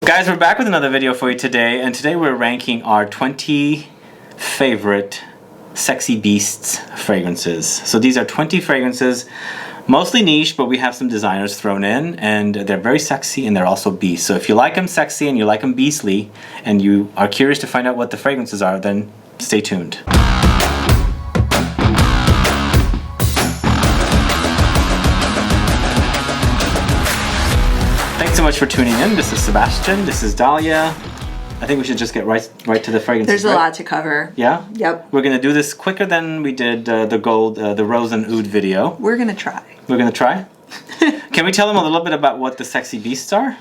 Guys, we're back with another video for you today, and today we're ranking our 20 favorite sexy beasts fragrances. So these are 20 fragrances, mostly niche, but we have some designers thrown in, and they're very sexy and they're also beast. So if you like them sexy and you like them beastly, and you are curious to find out what the fragrances are, then stay tuned. Thanks so much for tuning in. This is Sebastian. This is Dahlia. I think we should just get right to the fragrances. There's a lot to cover. Yeah? Yep. We're gonna do this quicker than we did the rose and oud video. We're gonna try. We're gonna try? Can we tell them a little bit about what the sexy beasts are?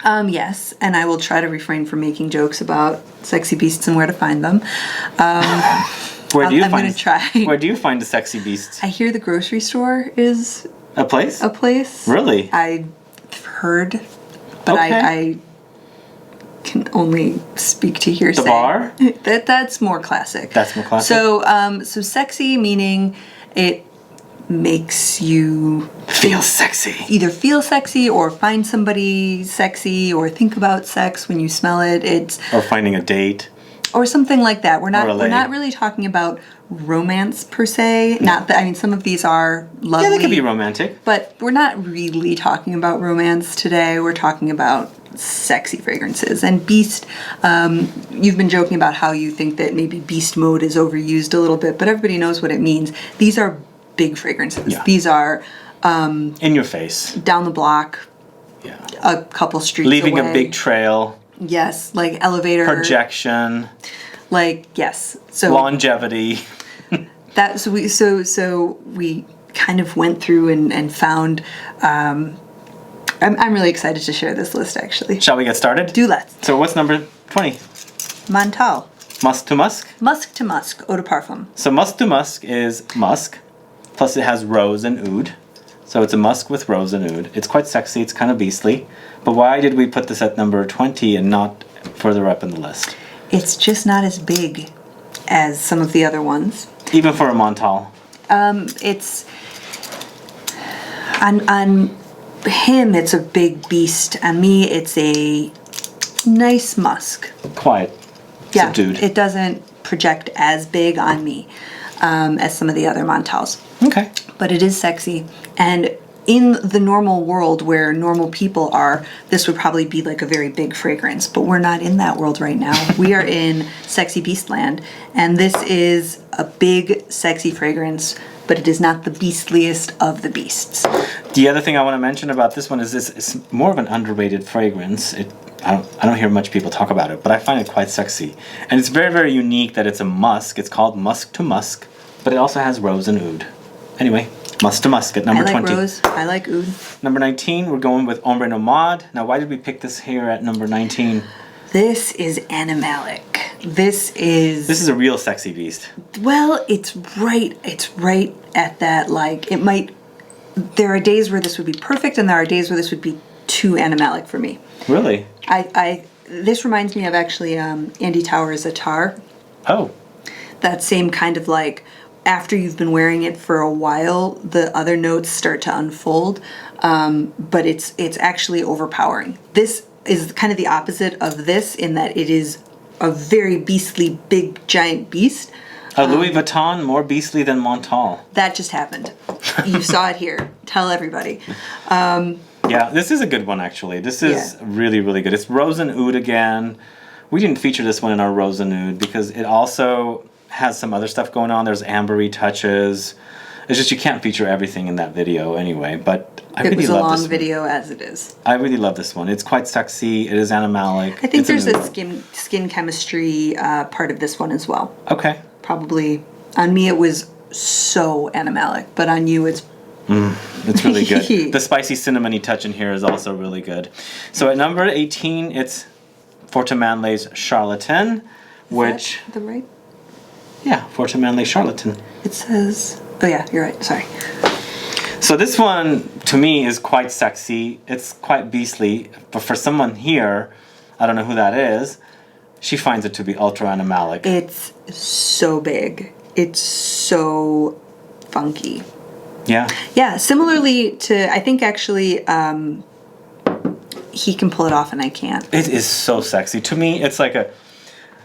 Yes, and I will try to refrain from making jokes about sexy beasts and where to find them. Where do you I'm gonna try. Where do you find the sexy beasts? I hear the grocery store is A place? a place. Really? I've heard, but Okay. I can only speak to hearsay. The bar? That's more classic. That's more classic. So sexy meaning it makes you Feel sexy. either feel sexy or find somebody sexy or think about sex when you smell it. It's Or finding a date. or something like that. We're Or a lay. not really talking about romance per se. Not that, I mean, some of these are lovely. Yeah, they can be romantic. But we're not really talking about romance today. We're talking about sexy fragrances. And beast, you've been joking about how you think that maybe beast mode is overused a little bit, but everybody knows what it means. These are big fragrances. Yeah. These are In your face. down the block, Yeah. a couple streets Leaving away. a big trail. Yes, like elevator. Projection. Like, yes. So Longevity. that so we kind of went through and found. I'm really excited to share this list actually. Shall we get started? Do let's. So what's number 20? MONTALE. Musk to musk? Musk to musk. Eau de parfum. So musk to musk is musk, plus it has rose and oud. So it's a musk with rose and oud. It's quite sexy, it's kind of beastly. But why did we put this at number 20 and not further up in the list? It's just not as big as some of the other ones. Even for a Montale. It's on him. It's a big beast. On me, it's a nice musk. Quiet. Yeah, Subdued. it doesn't project as big on me as some of the other Montales. Okay. But it is sexy. And in the normal world where normal people are, this would probably be like a very big fragrance. But we're not in that world right now. We are in sexy beast land. And this is a big, sexy fragrance, but it is not the beastliest of the beasts. The other thing I want to mention about this one is it's more of an underrated fragrance. I don't hear much people talk about it, but I find it quite sexy. And it's very, very unique that it's a musk. It's called musk to musk, but it also has rose and oud. Anyway, musk to musk at number 20. I like rose. I like oud. Number 19, we're going with Ombre Nomade. Now, why did we pick this here at number 19? This is animalic. This is a real sexy beast. well, it's right at that, like, it might, there are days where this would be perfect and there are days where this would be too animalic for me. Really? This reminds me of actually Andy Towers' Attar. Oh. That same kind of like, after you've been wearing it for a while, the other notes start to unfold, but it's actually overpowering. This is kind of the opposite of this in that it is a very beastly, big, giant beast. Louis Vuitton, more beastly than Montale. That just happened. You saw it here. Tell everybody. Yeah, this is a good one, actually. This is really, really good. It's rose and oud again. We didn't feature this one in our rose and oud because it also has some other stuff going on. There's ambery touches. It's just you can't feature everything in that video anyway, but I really love this one. It was a long video as it is. I really love this one. It's quite sexy. It is animalic. I think there's a skin chemistry part of this one as well. Okay. Probably. On me it was so animalic, but on you it's It's really good. The spicy cinnamony touch in here is also really good. So at number 18, it's Forte Manle's Charlatan, which... Is that the right? Yeah, Forte Manle Charlatan. It says... Oh yeah, you're right. Sorry. So this one, to me, is quite sexy. It's quite beastly. But for someone here, I don't know who that is, she finds it to be ultra animalic. It's so big. It's so funky. Yeah. Yeah, similarly to, I think actually, he can pull it off and I can't. It is so sexy. To me, it's like a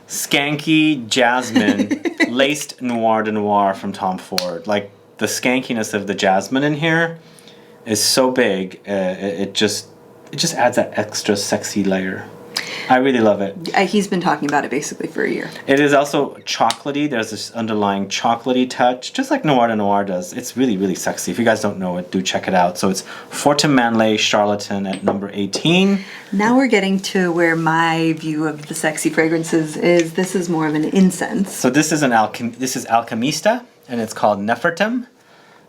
skanky jasmine laced noir de noir from Tom Ford. Like, the skankiness of the jasmine in here is so big, it just adds that extra sexy layer. I really love it. He's been talking about it basically for a year. It is also chocolatey. There's this underlying chocolatey touch, just like Noir de Noir does. It's really, really sexy. If you guys don't know it, do check it out. So it's Fortum MANLE Charlatan at number 18. Now we're getting to where my view of the sexy fragrances is. This is more of an incense. So this is ALCHIMISTA, and it's called NEFERTUM.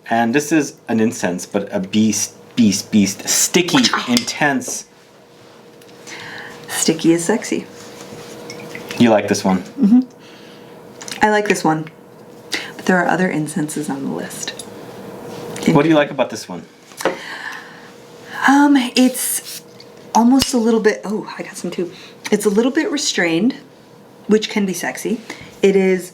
And this is an incense, but a beast, sticky, intense. Sticky is sexy. You like this one? Mm-hmm. I like this one. But there are other incenses on the list. What do you like about this one? It's almost a little bit, oh, I got some too. It's a little bit restrained, which can be sexy. It's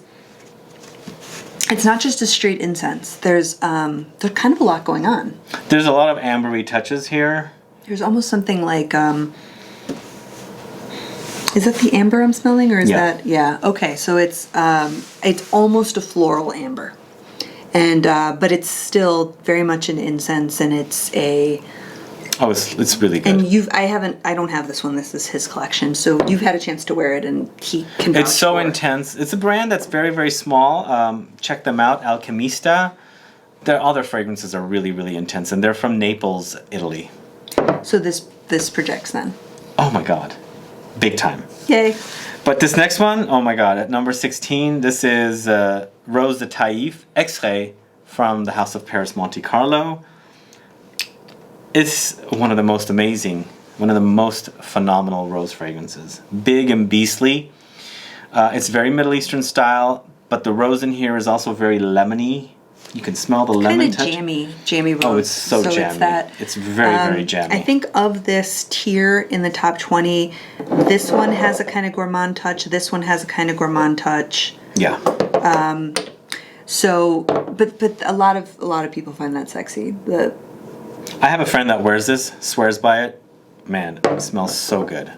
not just a straight incense. There's kind of a lot going on. There's a lot of ambery touches here. There's almost something like, is that the amber I'm smelling, or is that, yeah, okay, so it's almost a floral amber. And, but it's still very much an incense, and it's a... Oh, it's really good. And I don't have this one, this is his collection, so you've had a chance to wear it, and he can vouch It's so for it. intense. It's a brand that's very, very small. Check them out, ALCHIMISTA. All their fragrances are really, really intense, and they're from Naples, Italy. So this projects then. Oh my god. Big time. Yay. But this next one, oh my god, at number 16, this is Rose de TAIF, Extrait from the House of Paris Monte Carlo. It's one of the most amazing, one of the most phenomenal rose fragrances. Big and beastly. It's very Middle Eastern style, but the rose in here is also very lemony. You can smell the lemon touch. Kind of jammy rose. Oh, it's so jammy. It's very, very jammy. I think of this tier in the top 20, this one has a kind of gourmand touch. This one has a kind of gourmand touch. Yeah. So, but a lot of people find that sexy. I have a friend that wears this, swears by it. Man, it smells so good.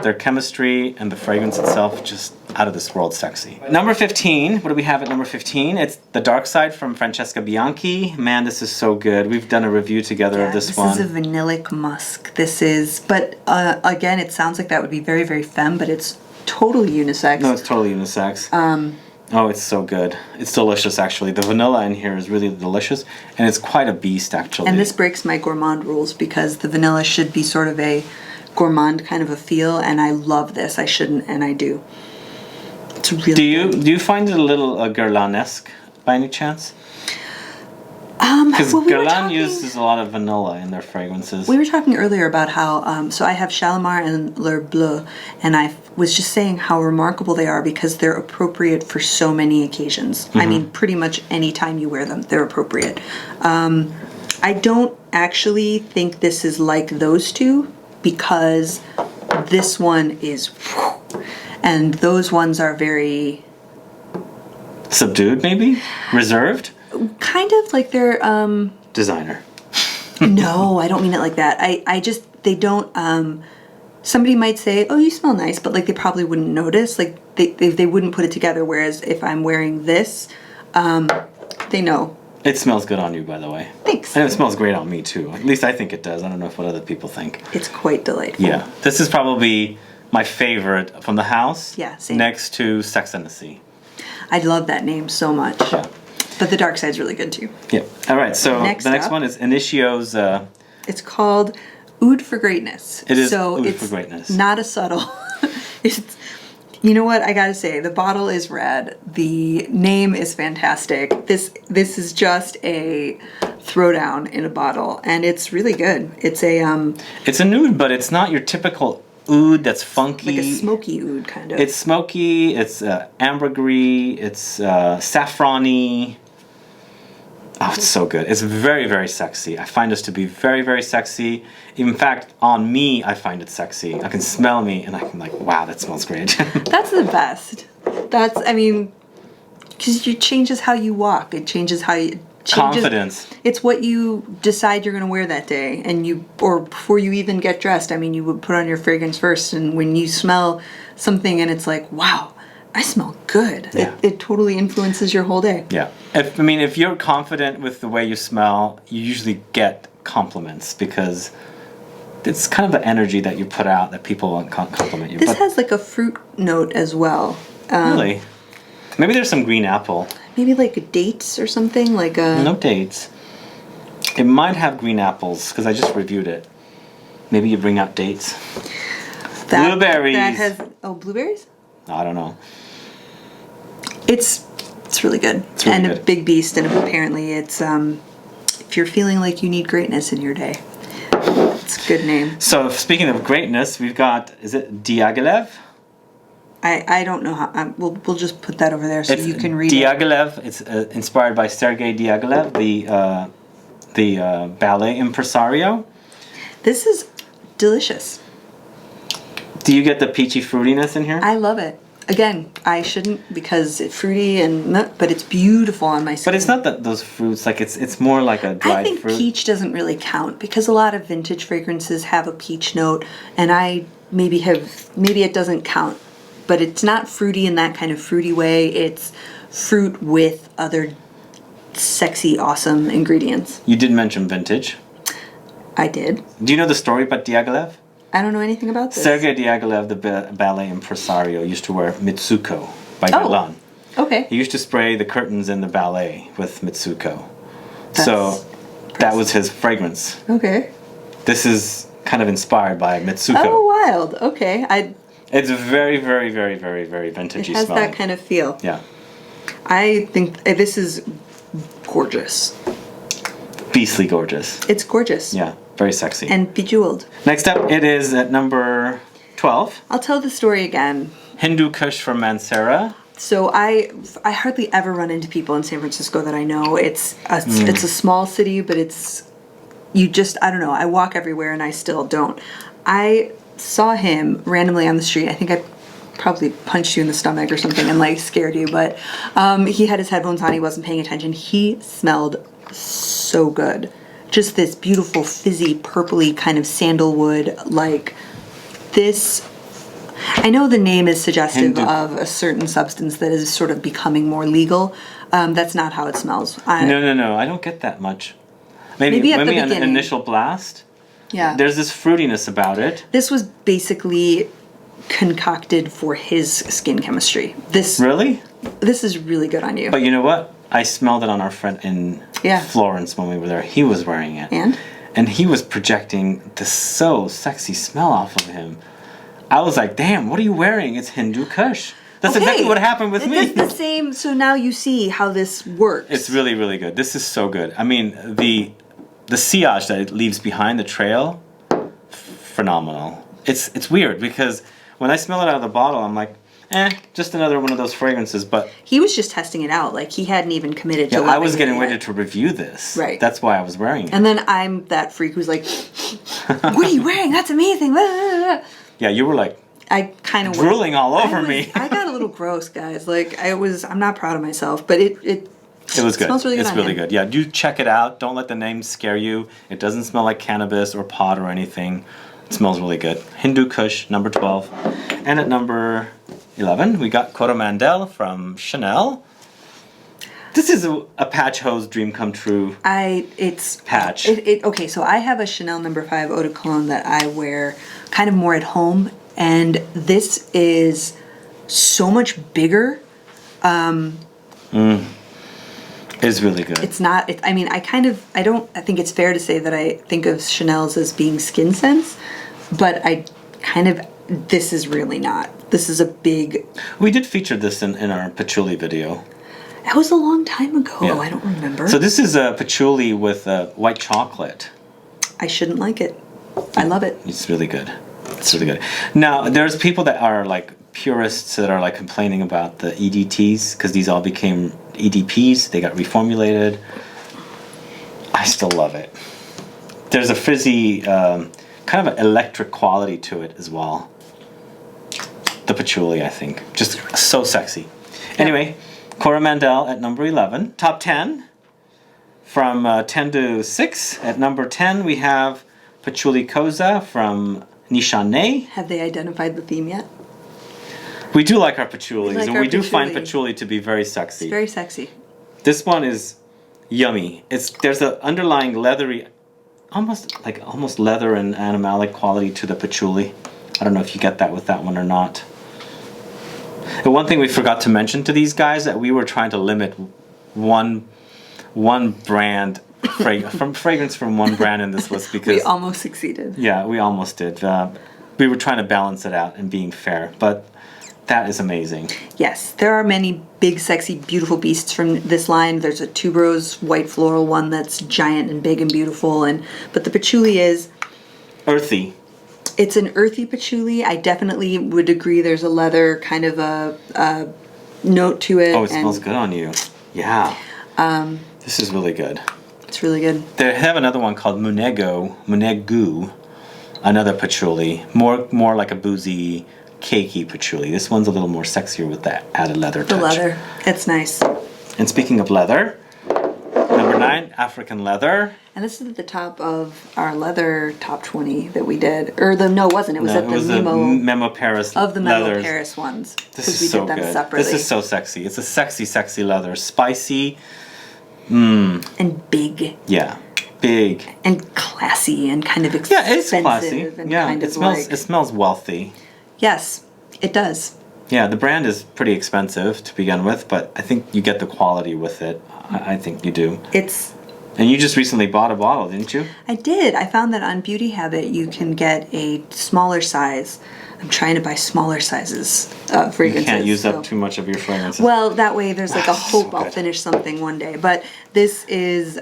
Their chemistry and the fragrance itself, just out of this world sexy. Number 15, what do we have at number 15? It's The Dark Side from Francesca Bianchi. Man, this is so good. We've done a review together of this one. This is a vanillic musk. This is, but again, it sounds like that would be very, very femme, but it's totally unisex. No, it's totally unisex. Oh, it's so good. It's delicious, actually. The vanilla in here is really delicious, and it's quite a beast, actually. And this breaks my gourmand rules because the vanilla should be sort of a gourmand kind of a feel, and I love this. I shouldn't, and I do. It's really Do you find it a little Guerlain-esque by any chance? Because Guerlain uses a lot of vanilla in their fragrances. We were talking earlier about how, so I have Shalimar and LIBRE, and I was just saying how remarkable they are because they're appropriate for so many occasions. I mean, pretty much any time you wear them, they're appropriate. I don't actually think this is like those two because this one is, and those ones are very... Subdued, maybe? Reserved? Kind of like they're Designer. No, I don't mean it like that. I just, they don't, somebody might say, oh, you smell nice, but like they probably wouldn't notice. Like they wouldn't put it together. Whereas if I'm wearing this, they know. It smells good on you, by the way. Thanks. And it smells great on me, too. At least I think it does. I don't know what other people think. It's quite delightful. Yeah. This is probably my favorite from the house. Yeah, same. Next to Sex and the Sea. I love that name so much. Yeah. But the Dark Side's really good too. Yeah. All right. So the next up, one is Initio's. It's called Oud for Greatness. It is so Oud it's for Greatness. Not a subtle. It's, you know what? I gotta say, the bottle is red. The name is fantastic. This is just a throwdown in a bottle, and it's really good. It's a It's a nude, but it's not your typical oud that's funky. like a smoky oud kind of. It's smoky. It's ambergris. It's saffrony. Oh, it's so good. It's very, very sexy. I find this to be very, very sexy. In fact, on me, I find it sexy. I can smell me, and I can like, wow, that smells great. That's the best. That's, I mean, because it changes how you walk. It changes how you, Confidence. It's what you decide you're going to wear that day, and or before you even get dressed. I mean, you would put on your fragrance first, and when you smell something and it's like, wow, I smell good. Yeah. It totally influences your whole day. Yeah. If you're confident with the way you smell, you usually get compliments because it's kind of the energy that you put out that people want compliment you. This has like a fruit note as well. Really? Maybe there's some green apple. Maybe like dates or something like a. No dates. It might have green apples because I just reviewed it. Maybe you bring out dates. Blueberries. That has blueberries. I don't know. It's really good. It's really and good. A big beast, and apparently it's if you're feeling like you need greatness in your day, it's a good name. So speaking of greatness, we've got, is it DIAGHILEV? I don't know how. We'll just put that over there so you can read it. DIAGHILEV. It's inspired by Sergei Diaghilev, the ballet impresario. This is delicious. Do you get the peachy fruitiness in here? I love it. Again, I shouldn't because it's fruity but it's beautiful on my skin. But it's not those fruits. Like it's more like a dried I think fruit. peach doesn't really count because a lot of vintage fragrances have a peach note, and I maybe it doesn't count. But it's not fruity in that kind of fruity way. It's fruit with other sexy, awesome ingredients. You did mention vintage. I did. Do you know the story about Diaghilev? I don't know anything about this. Sergei Diaghilev, the ballet impresario, used to wear Mitsuko by Guerlain. Okay. He used to spray the curtains in the ballet with Mitsuko. That's so that was his fragrance. Okay. This is kind of inspired by Mitsuko. Oh, wild. Okay. It's very, very, very, very, very vintagey It has smelling. that kind of feel. Yeah. I think this is gorgeous. Beastly gorgeous. It's gorgeous. Yeah, very sexy. And bejeweled. Next up, it is at number 12. I'll tell the story again. Hindu Kush from MANCERA. So I hardly ever run into people in San Francisco that I know. It's a small city, but I don't know. I walk everywhere and I still don't. I saw him randomly on the street. I think I probably punched you in the stomach or something and like scared you, but he had his headphones on. He wasn't paying attention. He smelled so good. Just this beautiful fizzy purpley kind of sandalwood, like this. I know the name is suggestive of a certain substance that is sort of becoming more legal. That's not how it smells. No. I don't get that much. Maybe at the an beginning. initial blast. Yeah. There's this fruitiness about it. This was basically concocted for his skin chemistry. Really? This is really good on you. But you know what? I smelled it on our friend in Florence when we were there. He was wearing it. And he was projecting this so sexy smell off of him. I was like, damn, what are you wearing? It's Hindu Kush. That's exactly what happened with me. It's the same. So now you see how this works. It's really, really good. This is so good. I mean, the sillage that it leaves behind the trail, phenomenal. It's weird because when I smell it out of the bottle, I'm like, just another one of those fragrances. But he was just testing it out. Like he hadn't even committed to. I was getting ready to review this. Right. That's why I was wearing it. And then I'm that freak who's like, "What are you wearing? That's amazing!" Yeah, you were like, I kind of drooling all over me. I got a little gross, guys. Like I'm not proud of myself, but it was good. Smells really good. It's really good. Yeah, do check it out. Don't let the name scare you. It doesn't smell like cannabis or pot or anything. It smells really good. Hindu Kush, number 12. And at number 11, we got Coromandel from Chanel. This is a patch hose dream come true. Patch. Okay, so I have a Chanel number 5 eau de cologne that I wear kind of more at home, and this is so much bigger. It's really good. It's not. I think it's fair to say that I think of Chanel's as being skin scents, but this is really not. This is a big. We did feature this in our patchouli video. That was a long time ago. Yeah. I don't remember. So this is a patchouli with white chocolate. I shouldn't like it. I love it. It's really good. It's really good. Now, there's people that are like purists that are like complaining about the EDTs because these all became EDPs. They got reformulated. I still love it. There's a fizzy, kind of an electric quality to it as well. The patchouli, I think. Just so sexy. Anyway, Coromandel at number 11. Top 10. from 10 to 6. At number 10, we have Patchouli Koza from NISHANE. Have they identified the theme yet? We do like our patchoulis, like and our we do find patchouli. patchouli to be very sexy. It's very sexy. This one is yummy. There's an underlying leathery, almost leather and animalic quality to the patchouli. I don't know if you get that with that one or not. The one thing we forgot to mention to these guys that we were trying to limit one brand fragrance from one brand in this list because We almost succeeded. yeah, we almost did. We were trying to balance it out and being fair, but that is amazing. Yes, there are many big, sexy, beautiful beasts from this line. There's a tuberose white floral one that's giant and big and beautiful, but the patchouli is Earthy. it's an earthy patchouli. I definitely would agree. There's a leather kind of a note to it. Oh, it smells good on you. Yeah. This is really good. It's really good. They have another one called Munegu, another patchouli, more like a boozy, cakey patchouli. This one's a little more sexier with that added leather touch. The leather, it's nice. And speaking of leather, number 9, African leather. And this is at the top of our leather top 20 that we did. Or no, it wasn't. It was at the Memo Paris of the Memo leathers. Paris ones. This Because is we so did them good. separately. This is so sexy. It's a sexy, sexy leather. Spicy. And big. Yeah. Big. And classy and kind of expensive. Yeah, it's classy. And Yeah, kind it of smells. like, It smells wealthy. yes, it does. Yeah, the brand is pretty expensive to begin with, but I think you get the quality with it. I think you do. It's. And you just recently bought a bottle, didn't you? I did. I found that on Beauty Habit you can get a smaller size. I'm trying to buy smaller sizes of fragrances. You can't use so. up too much of your fragrances. Well, that way there's like a hope So I'll good. finish something one day. But this is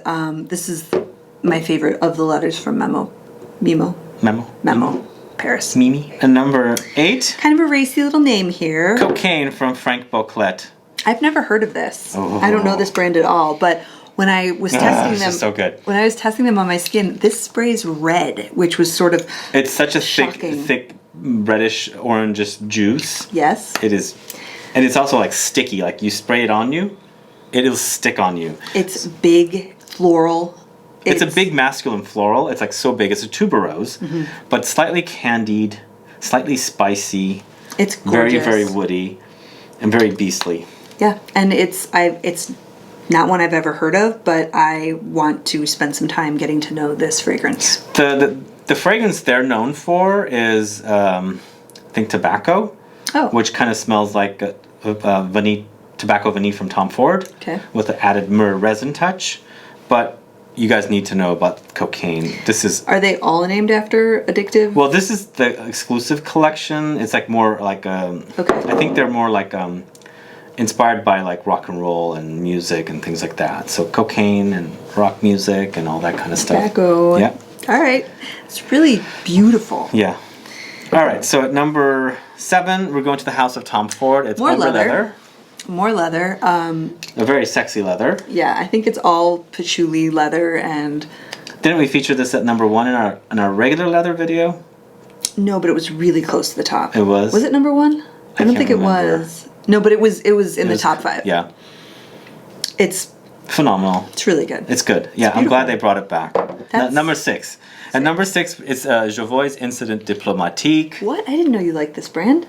my favorite of the letters from Memo Paris. Mimi. And number 8, Kind of a racy little name here. Cocaine from Frank Boclet. I've never heard of this. Oh. I don't know this brand at all. But when I was testing It's them, just so good. when I was testing them on my skin, this spray's red, which was sort of It's such a Shocking. thick reddish orangish juice. yes. It is, and it's also like sticky. Like you spray it on you, it'll stick on you. It's big, floral. It's a big masculine floral. It's like so big. It's a tuberose, but slightly candied, slightly spicy, It's very gorgeous. very woody, and very beastly. Yeah, and it's not one I've ever heard of, but I want to spend some time getting to know this fragrance. The fragrance they're known for is I think tobacco, Oh, which kind of smells like tobacco vanille from Tom Ford, Okay. with an added myrrh resin touch. But you guys need to know about cocaine. This is are they all named after addictive? well, this is the exclusive collection. It's like more like Okay. I think they're more like inspired by like rock and roll and music and things like that. So cocaine and rock music and all that kind of stuff. Tobacco. Yeah. All right. It's really beautiful. Yeah. All right. So at number 7, we're going to the house of Tom Ford. It's More Ombre leather. More leather. A very sexy leather. Yeah, I think it's all patchouli leather and Didn't we feature this at number 1 in our regular leather video? no, but it was really close to the top. It was? Was it number 1? I don't can't think it remember. was. No, but it was in the It was- top 5. Yeah. It's Phenomenal. really good. It's good. Yeah, I'm glad beautiful. they brought it back. That's- Number 6. At number 6, it's Jovois Incident Diplomatique. What? I didn't know you liked this brand.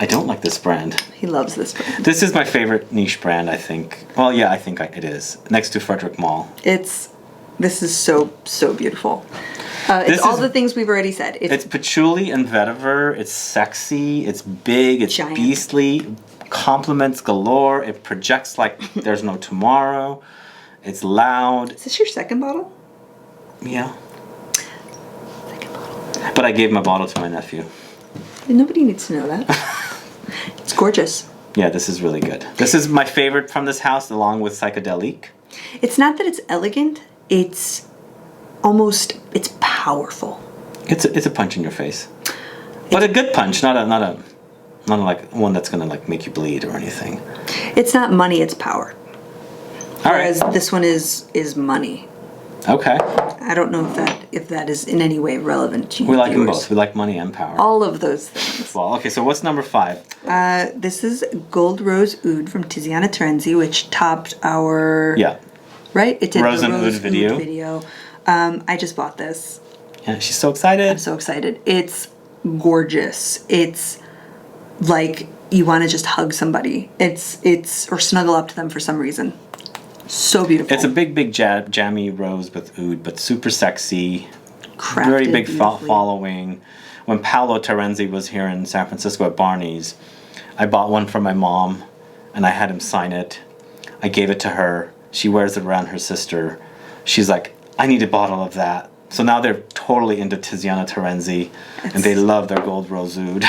I don't like this brand. He loves this brand. This is my favorite niche brand, I think. Well, yeah, I think it is. Next to Frederick Malle. This is so beautiful. This It's all is- the things we've already said. It's patchouli and vetiver. It's sexy. It's big. It's Giant. beastly. Compliments galore. It projects like there's no tomorrow. It's loud. Is this your second bottle? Yeah. But I gave my bottle to my nephew. Nobody needs to know that. It's gorgeous. Yeah, this is really good. This is my favorite from this house, along with Psychedelic. It's not that it's elegant. It's powerful. It's a punch in your face, but a good punch, not like one that's gonna like make you bleed or anything. It's not money, it's power. All right. Whereas this one is money. Okay. I don't know if that is in any way relevant to you. We like them viewers. both. We like money and power. All of those things. Well, okay. So what's number 5? This is Gold Rose Oud from Tiziana Terenzi, which topped our Yeah. right? It did Rose the and Rose Oud video. video. I just bought this. Yeah, she's so excited. I'm so excited. It's gorgeous. It's like you want to just hug somebody. It's or snuggle up to them for some reason. So beautiful. It's a big jammy rose with oud, but super sexy. Crafted Very big beautifully. following. When Paolo Terenzi was here in San Francisco at Barney's, I bought one for my mom, and I had him sign it. I gave it to her. She wears it around her sister. She's like, I need a bottle of that. So now they're totally into Tiziana Terenzi, and they love their gold rose oud.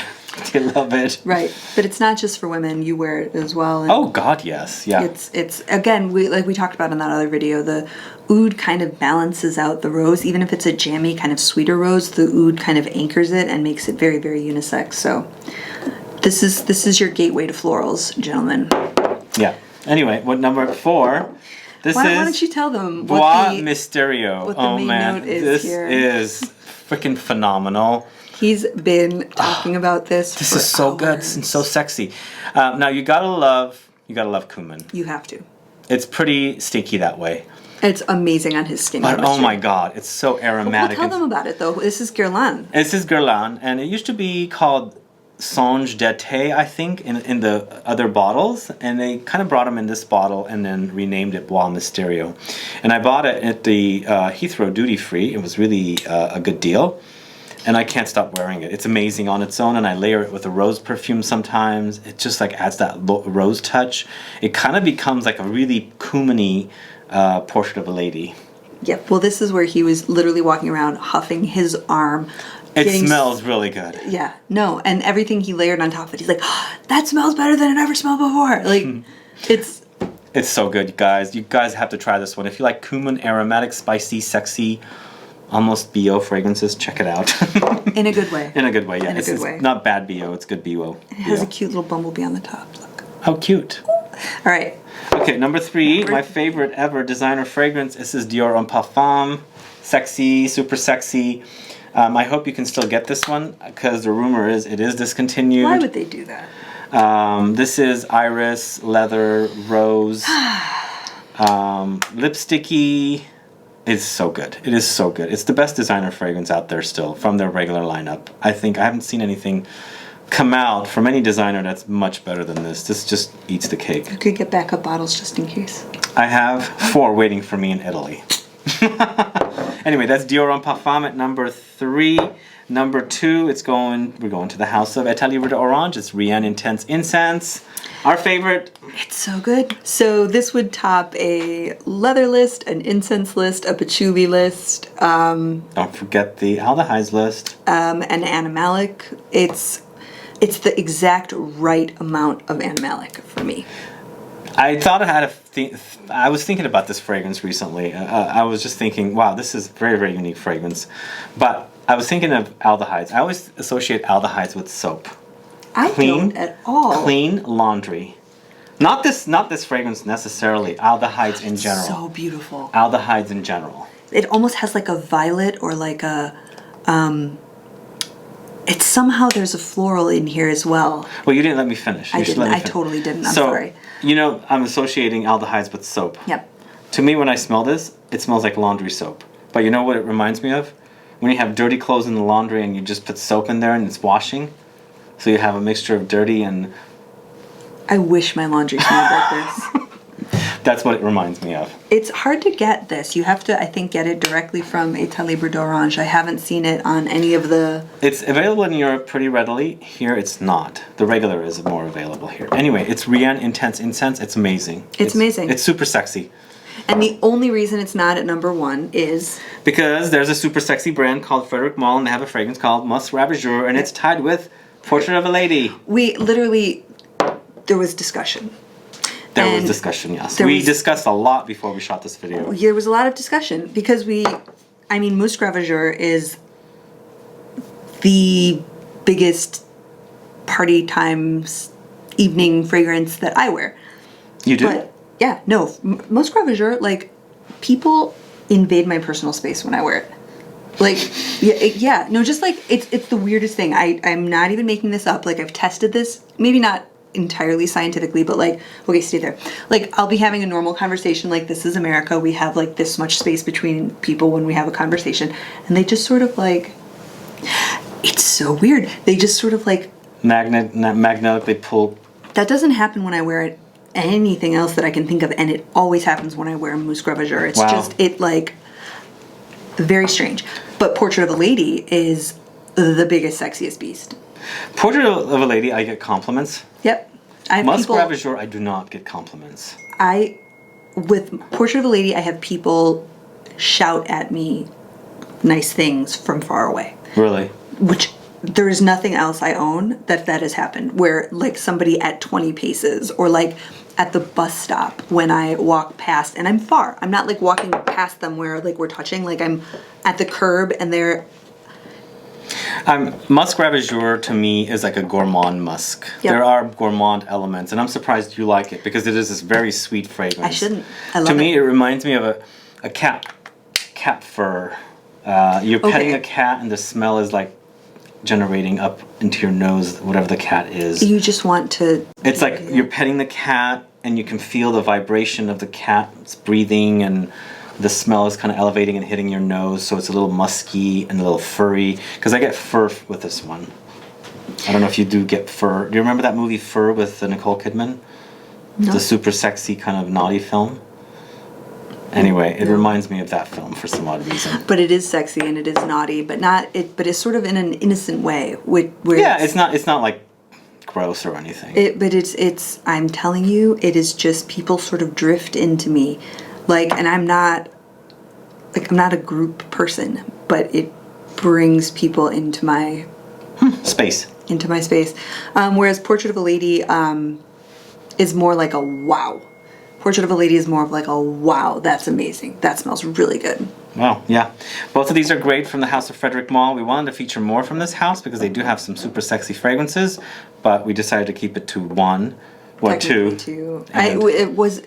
They love it. Right, but it's not just for women. You wear it as well. And Oh God, yes, yeah. It's again, we talked about in that other video, the oud kind of balances out the rose. Even if it's a jammy kind of sweeter rose, the oud kind of anchors it and makes it very, very unisex. So this is your gateway to florals, gentlemen. Yeah. Anyway, what number 4? This Why is don't you tell them Bois what the Mysterio. what the Oh main man, note is this here? is freaking phenomenal. He's been talking about this. This for is so good hours. and so sexy. Now you gotta love cumin. You have to. It's pretty stinky that way, It's amazing on his skin. but oh chemistry. my God, it's so Well, aromatic. tell them about it though. This is Guerlain. This is Guerlain, and it used to be called Songe d'été, I think, in the other bottles, and they kind of brought them in this bottle and then renamed it Bois Mysterio. And I bought it at the Heathrow duty free. It was really a good deal, and I can't stop wearing it. It's amazing on its own, and I layer it with a rose perfume sometimes. It just like adds that rose touch. It kind of becomes like a really cuminy portrait of a lady. Yep. Well, this is where he was literally walking around huffing his arm. It getting smells really good. Yeah, no, and everything he layered on top of it, he's like, oh, that smells better than it ever smelled before. Like, It's so good, you guys. You guys have to try this one. If you like cumin, aromatic, spicy, sexy, almost BO fragrances, check it out. in a good way. In a good way, yeah. In a It's good way. not bad BO, it's good BO. It has a cute little bumblebee on the top. Look. How cute. All right. Okay, number 3, my favorite ever designer fragrance. This is Dior Homme Parfum. Sexy, super sexy. I hope you can still get this one, because the rumor is it is discontinued. Why would they do that? This is iris, leather, rose, lipsticky. It's so good. It is so good. It's the best designer fragrance out there still from their regular lineup. I think I haven't seen anything come out from any designer that's much better than this. This just eats the cake. You could get backup bottles just in case. I have 4 waiting for me in Italy. Anyway, that's Dior Homme Parfum at number 3. Number 2, we're going to the house of Etat Libre d'Orange. It's RIEN Intense Incense. Our favorite. It's so good. So this would top a leather list, an incense list, a patchouli list, Don't forget the aldehydes list. an animalic. It's the exact right amount of animalic for me. I thought I had I was thinking about this fragrance recently. I was just thinking, wow, this is a very, very unique fragrance. But I was thinking of aldehydes. I always associate aldehydes with soap. I don't at all. Clean laundry. Not this fragrance necessarily. Aldehydes in general. So beautiful. Aldehydes in general. It almost has like a violet or like a it's somehow there's a floral in here as well. Well, you didn't let me finish. I didn't. I totally didn't. I'm sorry. You know, I'm associating aldehydes with soap. Yep. To me, when I smell this, it smells like laundry soap. But you know what it reminds me of? When you have dirty clothes in the laundry and you just put soap in there and it's washing. So you have a mixture of dirty and... I wish my laundry smelled like this. That's what it reminds me of. It's hard to get this. You have to, I think, get it directly from Etat Libre d'Orange. I haven't seen it on any of the... It's available in Europe pretty readily. Here it's not. The regular is more available here. Anyway, it's RIEN Intense Incense. It's amazing. It's amazing. It's super sexy. And the only reason it's not at number 1 is... Because there's a super sexy brand called Frederic Malle, and they have a fragrance called Musk Ravageur, and it's tied with Portrait of a Lady. We literally... There was discussion. There was discussion, yes. We discussed a lot before we shot this video. There was a lot of discussion because Musk Ravageur is the biggest party times evening fragrance that I wear. You do? But yeah, no, Musk Ravageur, like, people invade my personal space when I wear it. Like, yeah, no, just like, it's the weirdest thing. I'm not even making this up. Like, I've tested this, maybe not entirely scientifically, but like, okay, stay there. Like, I'll be having a normal conversation, like, this is America, we have like this much space between people when we have a conversation, and they just sort of like, it's so weird. They just sort of like magnetically pull. That doesn't happen when I wear anything else that I can think of, and it always happens when I wear MUSK Ravageur. It's just, it like, very strange. But Portrait of a Lady is the biggest, sexiest beast. Portrait of a Lady, I get compliments. Yep. I have MUSK people, Ravageur, I do not get compliments. With Portrait of a Lady, I have people shout at me nice things from far away. Really? Which, there is nothing else I own that has happened, where like somebody at 20 paces, or like at the bus stop when I walk past, and I'm far. I'm not like walking past them where like we're touching, like I'm at the curb and they're... MUSK Ravageur to me is like a gourmand musk. Yep. There are gourmand elements, and I'm surprised you like it because it is this very sweet fragrance. I shouldn't. I love it. To me, it reminds me of a cat fur. You're petting a cat, and the smell is like generating up into your nose, whatever the cat is. You just want to... It's like you're petting the cat, and you can feel the vibration of the cat's breathing, and the smell is kind of elevating and hitting your nose, so it's a little musky and a little furry. Because I get fur with this one. I don't know if you do get fur. Do you remember that movie Fur with Nicole Kidman? No. The super sexy kind of naughty film. Anyway, it reminds me of that film for some odd reason. But it is sexy and it is naughty, but not it. But it's sort of in an innocent way. Where it's not like gross or anything. But it's. I'm telling you, it is just people sort of drift into me, like, and I'm not a group person, but it brings people into my space. Into my space. Whereas Portrait of a Lady is more like a wow. Portrait of a Lady is more of like a wow, that's amazing. That smells really good. Wow, yeah. Both of these are great from the House of Frederic Malle. We wanted to feature more from this house because they do have some super sexy fragrances, but we decided to keep it to one or two.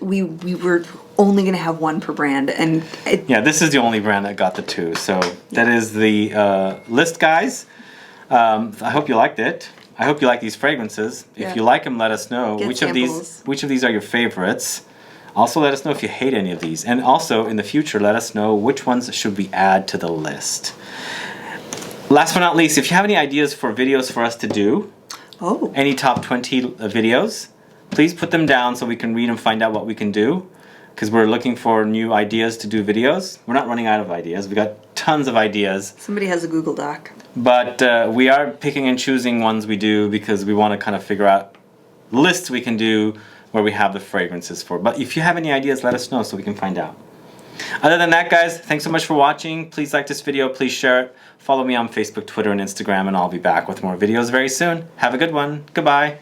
We were only going to have one per brand, and yeah, this is the only brand that got the two. So that is the list, guys. I hope you liked it. I hope you like these fragrances. If you like them, let us know which of these are your favorites. Also, let us know if you hate any of these. And also, in the future, let us know which ones should we add to the list. Last but not least, if you have any ideas for videos for us to do, any top 20 videos, please put them down so we can read and find out what we can do. Because we're looking for new ideas to do videos. We're not running out of ideas. We got tons of ideas. Somebody has a Google Doc. But we are picking and choosing ones we do because we want to kind of figure out lists we can do where we have the fragrances for. But if you have any ideas, let us know so we can find out. Other than that, guys, thanks so much for watching. Please like this video. Please share it. Follow me on Facebook, Twitter, and Instagram, and I'll be back with more videos very soon. Have a good one. Goodbye.